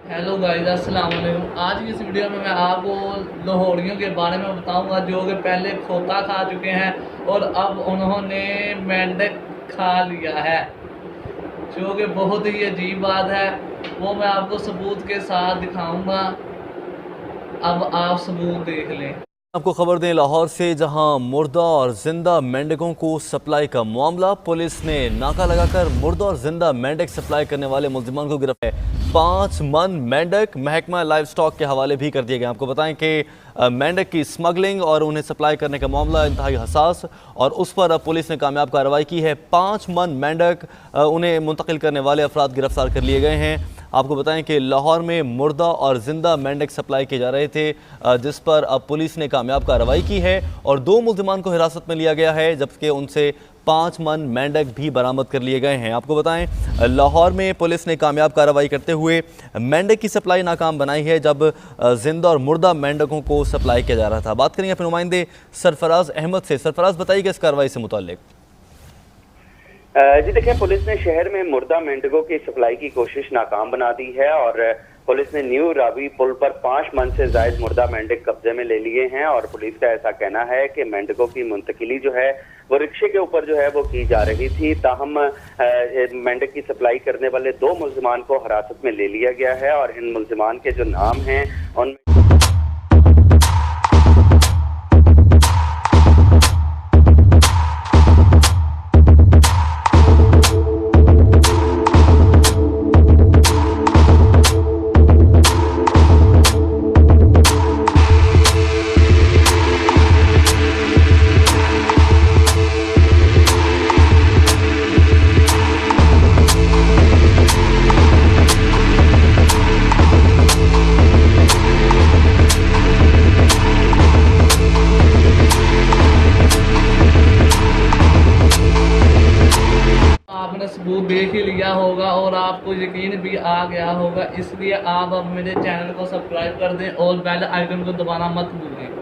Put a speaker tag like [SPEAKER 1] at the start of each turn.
[SPEAKER 1] Hello guys, अस्सलाम वालेकुम। आज की इस वीडियो में मैं आपको लाहौरियों के बारे में बताऊंगा जो कि पहले खोता खा चुके हैं और अब उन्होंने मेंढक खा लिया है, जो कि बहुत ही अजीब बात है। वो मैं आपको सबूत के साथ दिखाऊंगा। अब आप सबूत देख लें।
[SPEAKER 2] आपको खबर दें लाहौर से, जहां मुर्दा और जिंदा मेंढकों को सप्लाई का मामला। पुलिस ने नाका लगाकर मुर्दा और जिंदा मेंढक सप्लाई करने वाले मुल्जिमान को गिरफ्तार है। 5 मन मेंढक महकमा लाइव स्टॉक के हवाले भी कर दिए गए। आपको बताएं कि मेंढक की स्मगलिंग और उन्हें सप्लाई करने का मामला इंतहाई हसास, और उस पर अब पुलिस ने कामयाब कार्रवाई की है। 5 मन मेंढक उन्हें मुंतकिल करने वाले अफराद गिरफ्तार कर लिए गए हैं। आपको बताएं कि लाहौर में मुर्दा और जिंदा मेंढक सप्लाई किए जा रहे थे, जिस पर अब पुलिस ने कामयाब कार्रवाई की है और 2 मुल्जिमान को हिरासत में लिया गया है, जबकि उनसे 5 मन मेंढक भी बरामद कर लिए गए हैं। आपको बताएं लाहौर में पुलिस ने कामयाब कार्रवाई करते हुए मेंढक की सप्लाई नाकाम बनाई है, जब जिंदा और मुर्दा मेंढकों को सप्लाई किया जा रहा था। बात करेंगे अपने नुमाइंदे सरफराज अहमद से। सरफराज, बताइएगा इस कार्रवाई से मुताल्लिक।
[SPEAKER 3] जी देखिए, पुलिस ने शहर में मुर्दा मेंढकों की सप्लाई की कोशिश नाकाम बना दी है और पुलिस ने न्यू रावी पुल पर 5 मन से जायद मुर्दा मेंढक कब्जे में ले लिए हैं। और पुलिस का ऐसा कहना है कि मेंढकों की मुंतकिली जो है वो रिक्शे के ऊपर जो है वो की जा रही थी। ताहम मेंढक की सप्लाई करने वाले 2 मुल्जिमान को हिरासत में ले लिया गया है और इन मुल्जिमान के जो नाम हैं उनमें
[SPEAKER 1] आपने सबूत देख ही लिया होगा और आपको यकीन भी आ गया होगा, इसलिए आप अब मेरे चैनल को सब्सक्राइब कर दें और बेल आइकन को दबाना मत भूलें।